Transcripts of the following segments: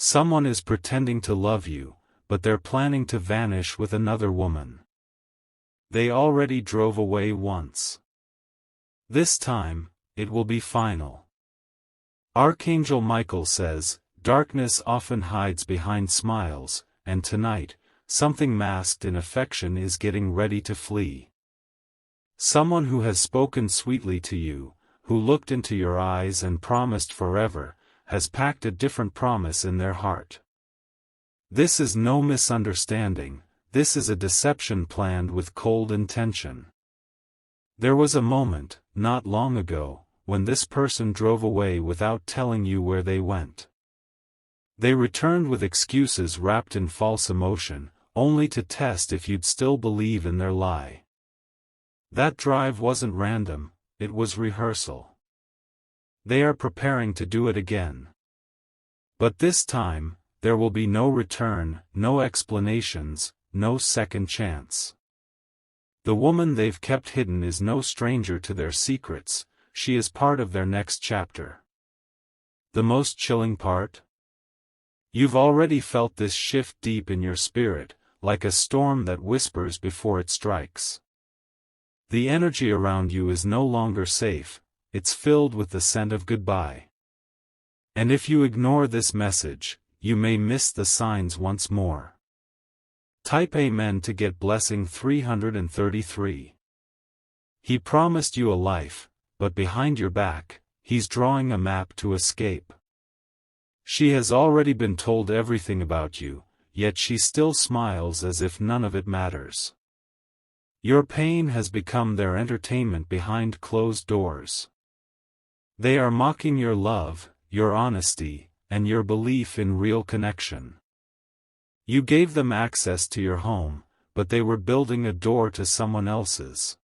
Someone is pretending to love you, but they're planning to vanish with another woman. They already drove away once. This time, it will be final. Archangel Michael says, darkness often hides behind smiles, and tonight, something masked in affection is getting ready to flee. Someone who has spoken sweetly to you, who looked into your eyes and promised forever, has packed a different promise in their heart. This is no misunderstanding, this is a deception planned with cold intention. There was a moment, not long ago, when this person drove away without telling you where they went. They returned with excuses wrapped in false emotion, only to test if you'd still believe in their lie. That drive wasn't random, it was rehearsal. They are preparing to do it again. But this time, there will be no return, no explanations, no second chance. The woman they've kept hidden is no stranger to their secrets, she is part of their next chapter. The most chilling part? You've already felt this shift deep in your spirit, like a storm that whispers before it strikes. The energy around you is no longer safe, it's filled with the scent of goodbye. And if you ignore this message, you may miss the signs once more. Type Amen to get blessing 333. He promised you a life, but behind your back, he's drawing a map to escape. She has already been told everything about you, yet she still smiles as if none of it matters. Your pain has become their entertainment behind closed doors. They are mocking your love, your honesty, and your belief in real connection. You gave them access to your home, but they were building a door to someone else's.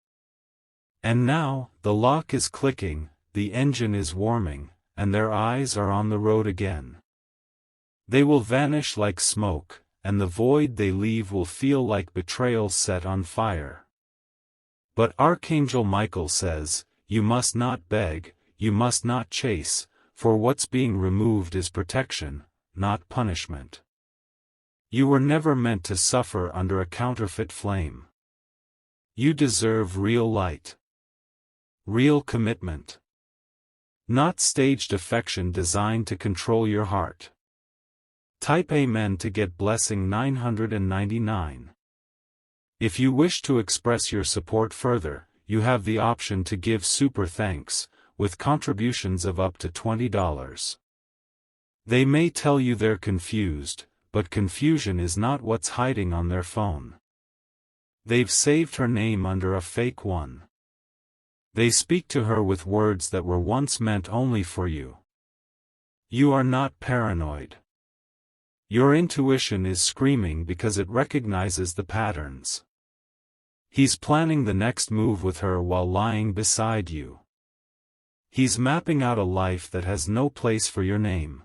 And now, the lock is clicking, the engine is warming, and their eyes are on the road again. They will vanish like smoke, and the void they leave will feel like betrayal set on fire. But Archangel Michael says, you must not beg, you must not chase, for what's being removed is protection, not punishment. You were never meant to suffer under a counterfeit flame. You deserve real light. Real commitment. Not staged affection designed to control your heart. Type Amen to get blessing 999. If you wish to express your support further, you have the option to give super thanks, with contributions of up to $20. They may tell you they're confused, but confusion is not what's hiding on their phone. They've saved her name under a fake one. They speak to her with words that were once meant only for you. You are not paranoid. Your intuition is screaming because it recognizes the patterns. He's planning the next move with her while lying beside you. He's mapping out a life that has no place for your name.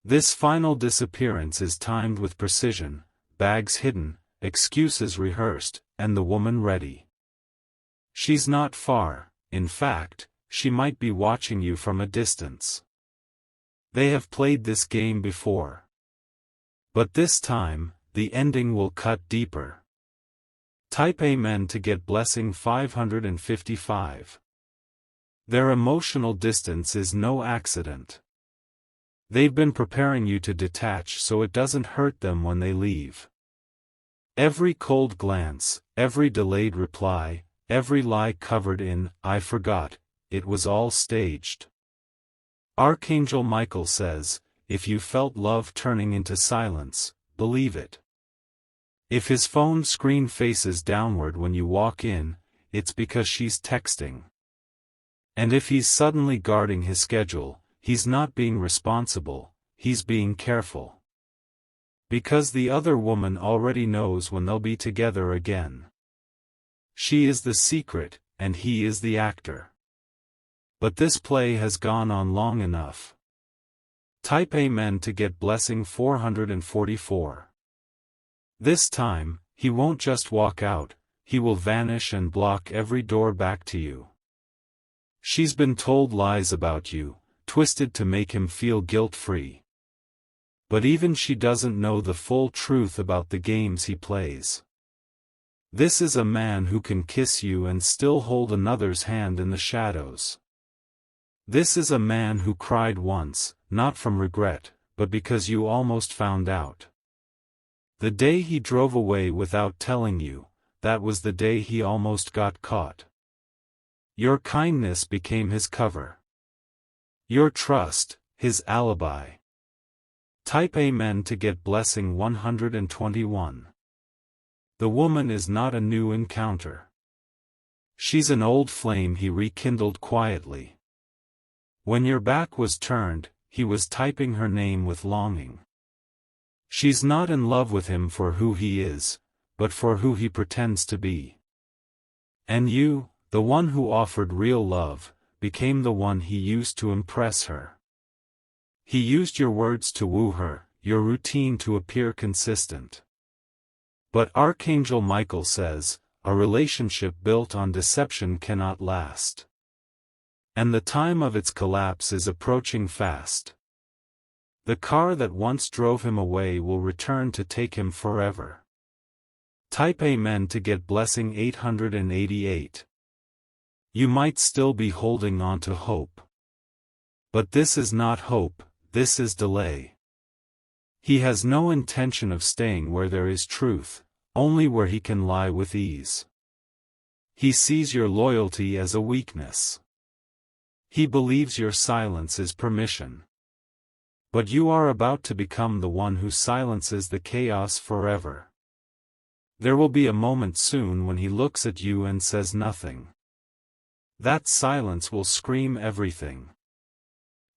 This final disappearance is timed with precision, bags hidden, excuses rehearsed, and the woman ready. She's not far, in fact, she might be watching you from a distance. They have played this game before. But this time, the ending will cut deeper. Type Amen to get blessing 555. Their emotional distance is no accident. They've been preparing you to detach so it doesn't hurt them when they leave. Every cold glance, every delayed reply, every lie covered in, "I forgot," it was all staged. Archangel Michael says, if you felt love turning into silence, believe it. If his phone screen faces downward when you walk in, it's because she's texting. And if he's suddenly guarding his schedule, he's not being responsible, he's being careful. Because the other woman already knows when they'll be together again. She is the secret, and he is the actor. But this play has gone on long enough. Type Amen to get blessing 444. This time, he won't just walk out, he will vanish and block every door back to you. She's been told lies about you, twisted to make him feel guilt-free. But even she doesn't know the full truth about the games he plays. This is a man who can kiss you and still hold another's hand in the shadows. This is a man who cried once, not from regret, but because you almost found out. The day he drove away without telling you, that was the day he almost got caught. Your kindness became his cover. Your trust, his alibi. Type Amen to get blessing 121. The woman is not a new encounter. She's an old flame he rekindled quietly. When your back was turned, he was typing her name with longing. She's not in love with him for who he is, but for who he pretends to be. And you, the one who offered real love, became the one he used to impress her. He used your words to woo her, your routine to appear consistent. But Archangel Michael says, a relationship built on deception cannot last. And the time of its collapse is approaching fast. The car that once drove him away will return to take him forever. Type Amen to get blessing 888. You might still be holding on to hope. But this is not hope, this is delay. He has no intention of staying where there is truth, only where he can lie with ease. He sees your loyalty as a weakness. He believes your silence is permission. But you are about to become the one who silences the chaos forever. There will be a moment soon when he looks at you and says nothing. That silence will scream everything.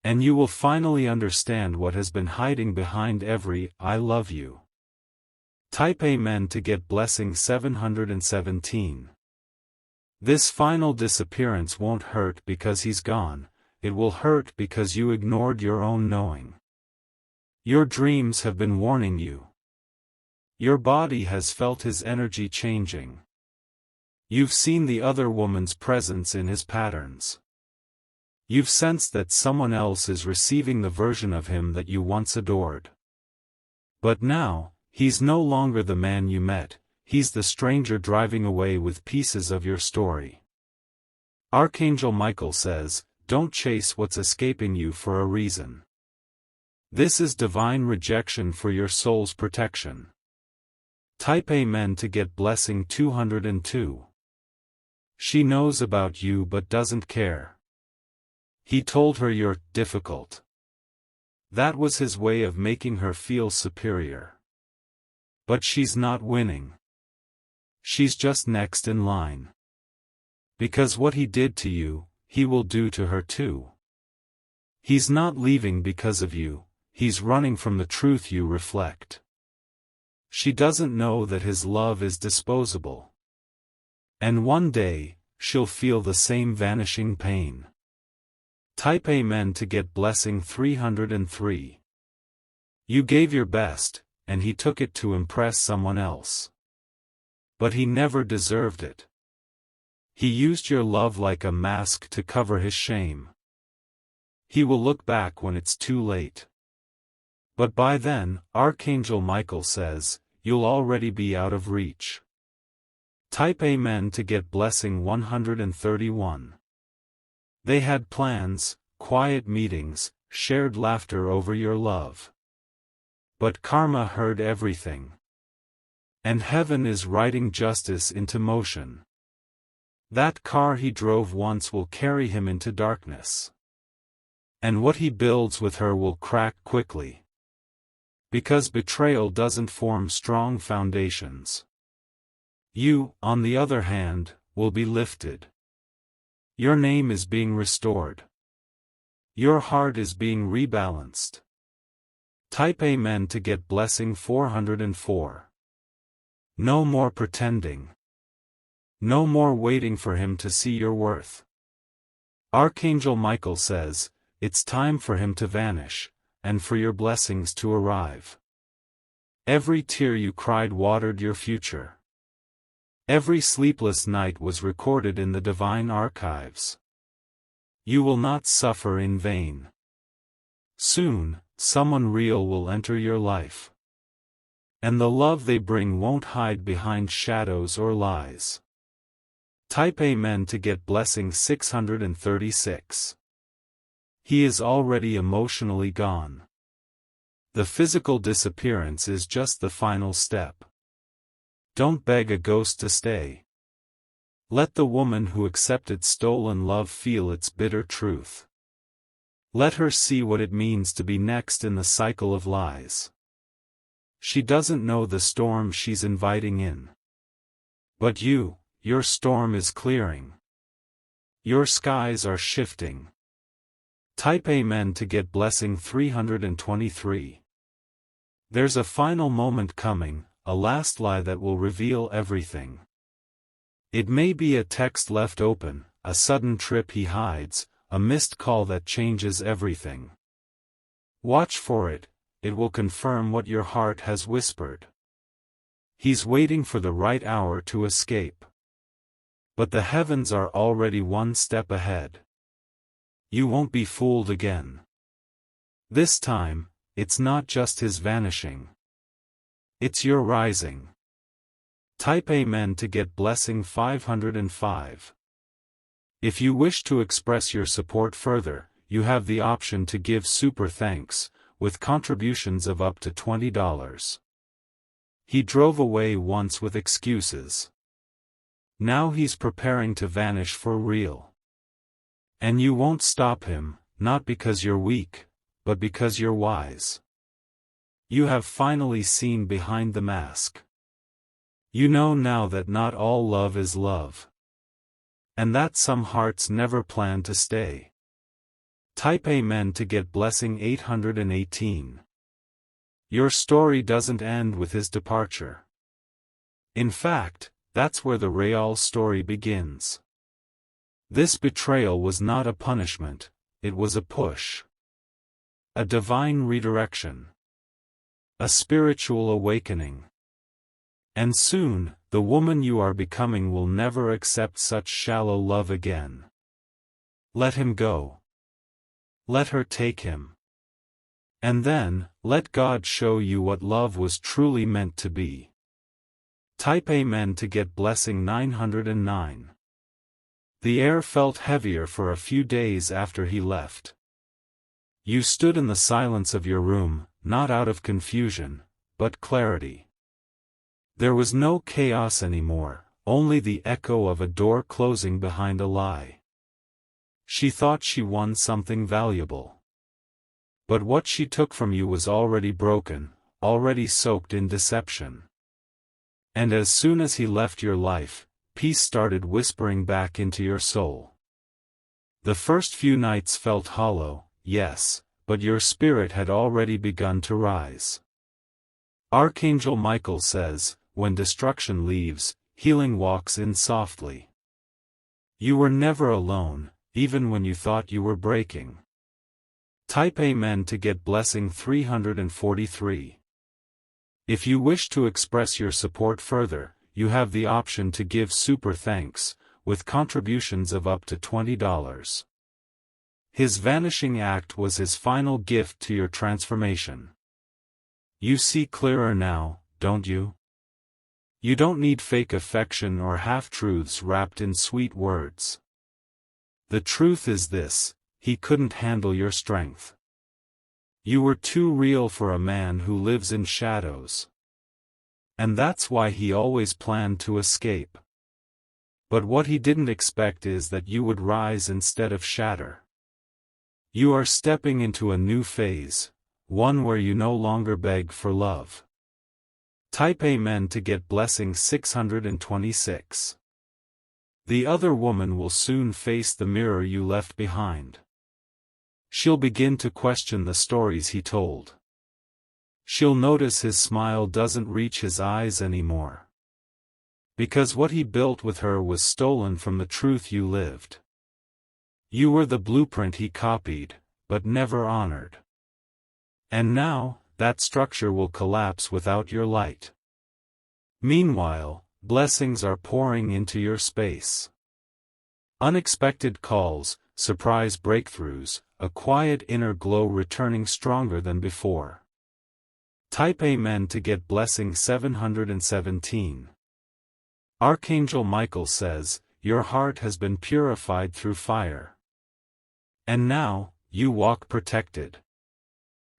And you will finally understand what has been hiding behind every "I love you." Type Amen to get blessing 717. This final disappearance won't hurt because he's gone, it will hurt because you ignored your own knowing. Your dreams have been warning you. Your body has felt his energy changing. You've seen the other woman's presence in his patterns. You've sensed that someone else is receiving the version of him that you once adored. But now, he's no longer the man you met, he's the stranger driving away with pieces of your story. Archangel Michael says, don't chase what's escaping you for a reason. This is divine rejection for your soul's protection. Type Amen to get blessing 202. She knows about you but doesn't care. He told her you're difficult. That was his way of making her feel superior. But she's not winning. She's just next in line. Because what he did to you, he will do to her too. He's not leaving because of you, he's running from the truth you reflect. She doesn't know that his love is disposable. And one day, she'll feel the same vanishing pain. Type Amen to get blessing 303. You gave your best, and he took it to impress someone else. But he never deserved it. He used your love like a mask to cover his shame. He will look back when it's too late. But by then, Archangel Michael says, you'll already be out of reach. Type Amen to get blessing 131. They had plans, quiet meetings, shared laughter over your love. But karma heard everything. And heaven is writing justice into motion. That car he drove once will carry him into darkness. And what he builds with her will crack quickly. Because betrayal doesn't form strong foundations. You, on the other hand, will be lifted. Your name is being restored. Your heart is being rebalanced. Type Amen to get blessing 404. No more pretending. No more waiting for him to see your worth. Archangel Michael says, it's time for him to vanish, and for your blessings to arrive. Every tear you cried watered your future. Every sleepless night was recorded in the divine archives. You will not suffer in vain. Soon, someone real will enter your life. And the love they bring won't hide behind shadows or lies. Type Amen to get blessing 636. He is already emotionally gone. The physical disappearance is just the final step. Don't beg a ghost to stay. Let the woman who accepted stolen love feel its bitter truth. Let her see what it means to be next in the cycle of lies. She doesn't know the storm she's inviting in. But your storm is clearing. Your skies are shifting. Type Amen to get blessing 323. There's a final moment coming, a last lie that will reveal everything. It may be a text left open, a sudden trip he hides, a missed call that changes everything. Watch for it, it will confirm what your heart has whispered. He's waiting for the right hour to escape. But the heavens are already one step ahead. You won't be fooled again. This time, it's not just his vanishing. It's your rising. Type Amen to get blessing 505. If you wish to express your support further, you have the option to give super thanks, with contributions of up to $20. He drove away once with excuses. Now he's preparing to vanish for real. And you won't stop him, not because you're weak, but because you're wise. You have finally seen behind the mask. You know now that not all love is love. And that some hearts never plan to stay. Type Amen to get blessing 818. Your story doesn't end with his departure. In fact, that's where the real story begins. This betrayal was not a punishment, it was a push. A divine redirection. A spiritual awakening. And soon, the woman you are becoming will never accept such shallow love again. Let him go. Let her take him. And then, let God show you what love was truly meant to be. Type Amen to get blessing 909. The air felt heavier for a few days after he left. You stood in the silence of your room, not out of confusion, but clarity. There was no chaos anymore, only the echo of a door closing behind a lie. She thought she won something valuable. But what she took from you was already broken, already soaked in deception. And as soon as he left your life, peace started whispering back into your soul. The first few nights felt hollow, yes, but your spirit had already begun to rise. Archangel Michael says, when destruction leaves, healing walks in softly. You were never alone, even when you thought you were breaking. Type Amen to get blessing 343. If you wish to express your support further, you have the option to give super thanks, with contributions of up to $20. His vanishing act was his final gift to your transformation. You see clearer now, don't you? You don't need fake affection or half-truths wrapped in sweet words. The truth is this, he couldn't handle your strength. You were too real for a man who lives in shadows. And that's why he always planned to escape. But what he didn't expect is that you would rise instead of shatter. You are stepping into a new phase, one where you no longer beg for love. Type Amen to get blessing 626. The other woman will soon face the mirror you left behind. She'll begin to question the stories he told. She'll notice his smile doesn't reach his eyes anymore. Because what he built with her was stolen from the truth you lived. You were the blueprint he copied, but never honored. And now, that structure will collapse without your light. Meanwhile, blessings are pouring into your space. Unexpected calls, surprise breakthroughs, a quiet inner glow returning stronger than before. Type Amen to get blessing 717. Archangel Michael says, your heart has been purified through fire. And now, you walk protected.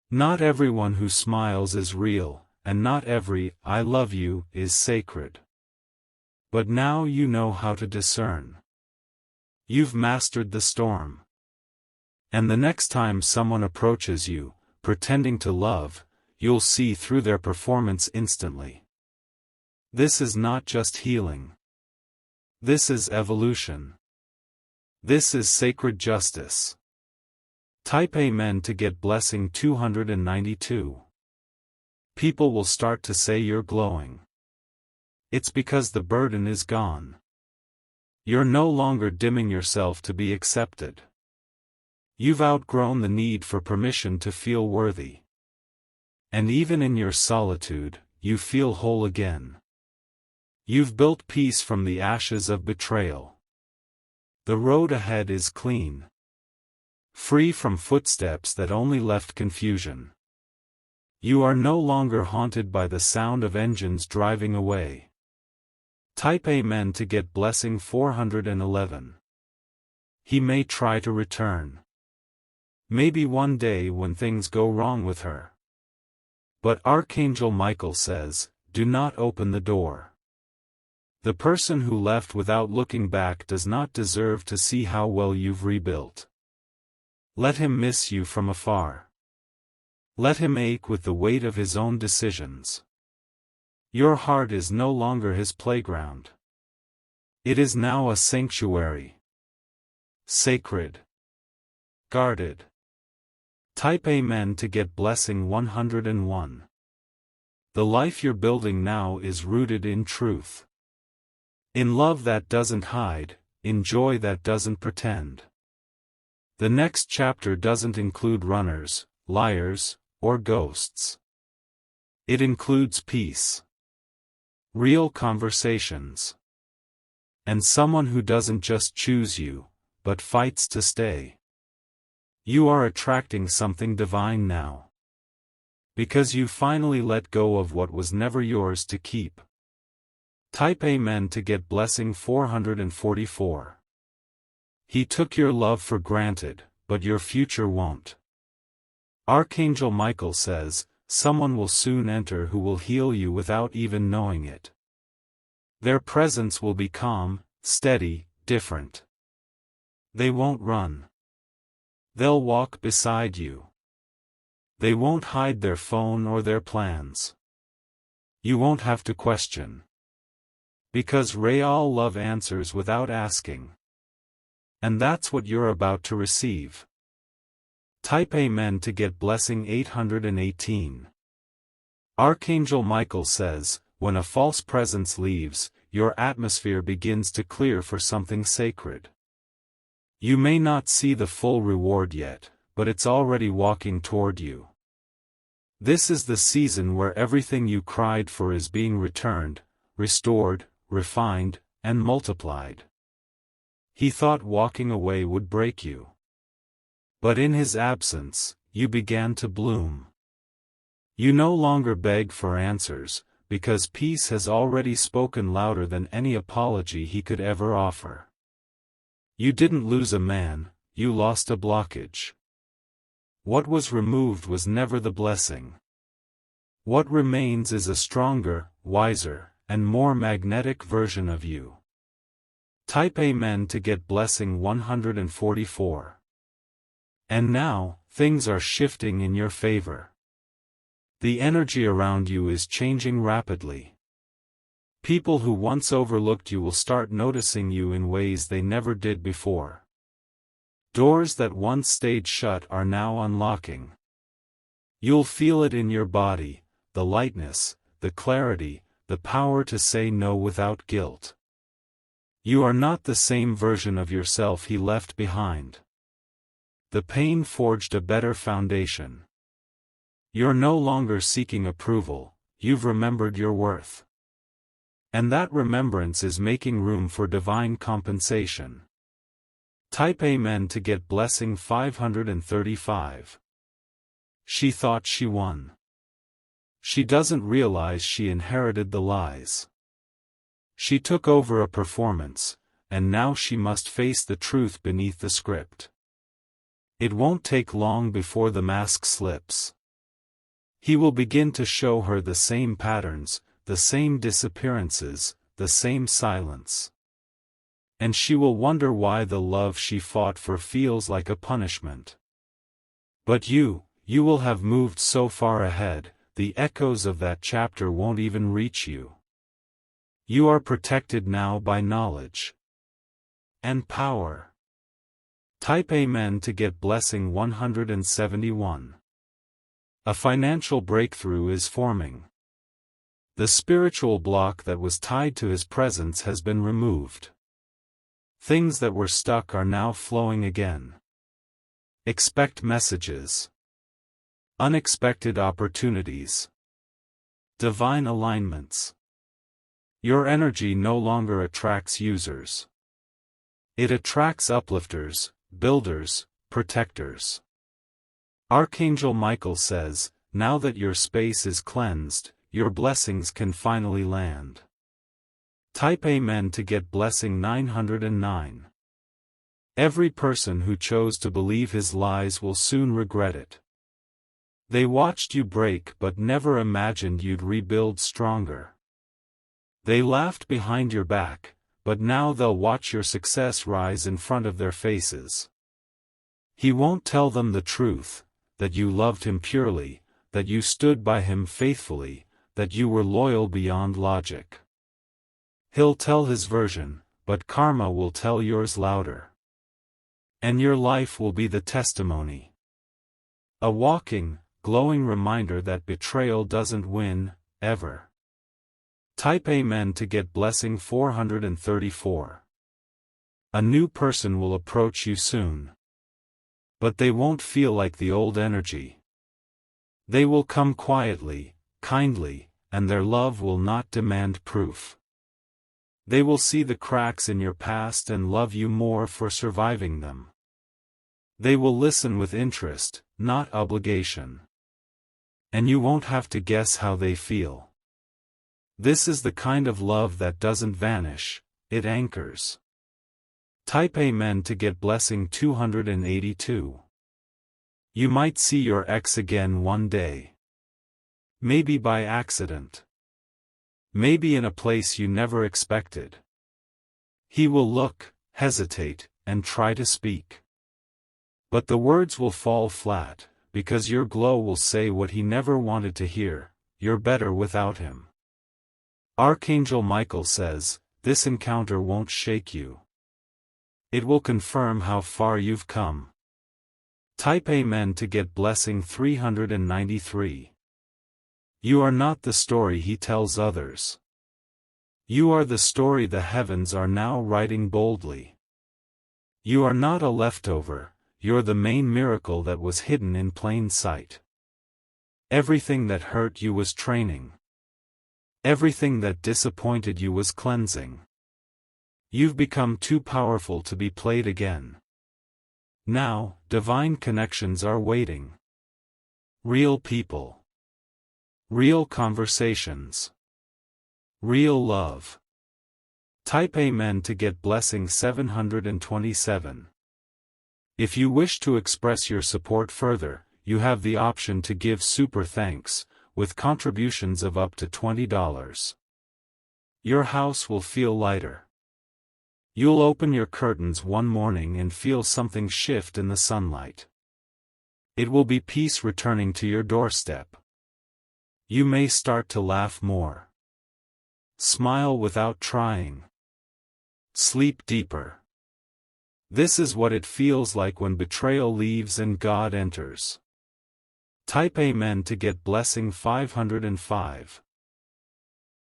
Not everyone who smiles is real, and not every "I love you" is sacred. But now you know how to discern. You've mastered the storm. And the next time someone approaches you, pretending to love, you'll see through their performance instantly. This is not just healing. This is evolution. This is sacred justice. Type Amen to get blessing 292. People will start to say you're glowing. It's because the burden is gone. You're no longer dimming yourself to be accepted. You've outgrown the need for permission to feel worthy. And even in your solitude, you feel whole again. You've built peace from the ashes of betrayal. The road ahead is clean. Free from footsteps that only left confusion. You are no longer haunted by the sound of engines driving away. Type Amen to get blessing 411. He may try to return. Maybe one day when things go wrong with her. But Archangel Michael says, do not open the door. The person who left without looking back does not deserve to see how well you've rebuilt. Let him miss you from afar. Let him ache with the weight of his own decisions. Your heart is no longer his playground. It is now a sanctuary. Sacred. Guarded. Type Amen to get blessing 101. The life you're building now is rooted in truth. In love that doesn't hide, in joy that doesn't pretend. The next chapter doesn't include runners, liars, or ghosts. It includes peace. Real conversations. And someone who doesn't just choose you, but fights to stay. You are attracting something divine now. Because you finally let go of what was never yours to keep. Type Amen to get blessing 444. He took your love for granted, but your future won't. Archangel Michael says, someone will soon enter who will heal you without even knowing it. Their presence will be calm, steady, different. They won't run. They'll walk beside you. They won't hide their phone or their plans. You won't have to question. Because real love answers without asking. And that's what you're about to receive. Type Amen to get blessing 818. Archangel Michael says, when a false presence leaves, your atmosphere begins to clear for something sacred. You may not see the full reward yet, but it's already walking toward you. This is the season where everything you cried for is being returned, restored, refined, and multiplied. He thought walking away would break you. But in his absence, you began to bloom. You no longer beg for answers, because peace has already spoken louder than any apology he could ever offer. You didn't lose a man, you lost a blockage. What was removed was never the blessing. What remains is a stronger, wiser, and more magnetic version of you. Type Amen to get blessing 144. And now, things are shifting in your favor. The energy around you is changing rapidly. People who once overlooked you will start noticing you in ways they never did before. Doors that once stayed shut are now unlocking. You'll feel it in your body, the lightness, the clarity, the power to say no without guilt. You are not the same version of yourself he left behind. The pain forged a better foundation. You're no longer seeking approval, you've remembered your worth. And that remembrance is making room for divine compensation. Type Amen to get blessing 535. She thought she won. She doesn't realize she inherited the lies. She took over a performance, and now she must face the truth beneath the script. It won't take long before the mask slips. He will begin to show her the same patterns, the same disappearances, the same silence. And she will wonder why the love she fought for feels like a punishment. But you will have moved so far ahead, the echoes of that chapter won't even reach you. You are protected now by knowledge and power. Type Amen to get blessing 171. A financial breakthrough is forming. The spiritual block that was tied to his presence has been removed. Things that were stuck are now flowing again. Expect messages. Unexpected opportunities. Divine alignments. Your energy no longer attracts users. It attracts uplifters, builders, protectors. Archangel Michael says, now that your space is cleansed, your blessings can finally land. Type Amen to get blessing 909. Every person who chose to believe his lies will soon regret it. They watched you break but never imagined you'd rebuild stronger. They laughed behind your back, but now they'll watch your success rise in front of their faces. He won't tell them the truth, that you loved him purely, that you stood by him faithfully, that you were loyal beyond logic. He'll tell his version, but karma will tell yours louder. And your life will be the testimony. A walking, glowing reminder that betrayal doesn't win, ever. Type Amen to get blessing 434. A new person will approach you soon. But they won't feel like the old energy. They will come quietly, kindly, and their love will not demand proof. They will see the cracks in your past and love you more for surviving them. They will listen with interest, not obligation. And you won't have to guess how they feel. This is the kind of love that doesn't vanish, it anchors. Type Amen to get blessing 282. You might see your ex again one day. Maybe by accident. Maybe in a place you never expected. He will look, hesitate, and try to speak. But the words will fall flat, because your glow will say what he never wanted to hear, you're better without him. Archangel Michael says, this encounter won't shake you. It will confirm how far you've come. Type Amen to get blessing 393. You are not the story he tells others. You are the story the heavens are now writing boldly. You are not a leftover, you're the main miracle that was hidden in plain sight. Everything that hurt you was training. Everything that disappointed you was cleansing. You've become too powerful to be played again. Now, divine connections are waiting. Real people. Real conversations. Real love. Type Amen to get blessing 727. If you wish to express your support further, you have the option to give super thanks, with contributions of up to $20. Your house will feel lighter. You'll open your curtains one morning and feel something shift in the sunlight. It will be peace returning to your doorstep. You may start to laugh more. Smile without trying. Sleep deeper. This is what it feels like when betrayal leaves and God enters. Type Amen to get blessing 505.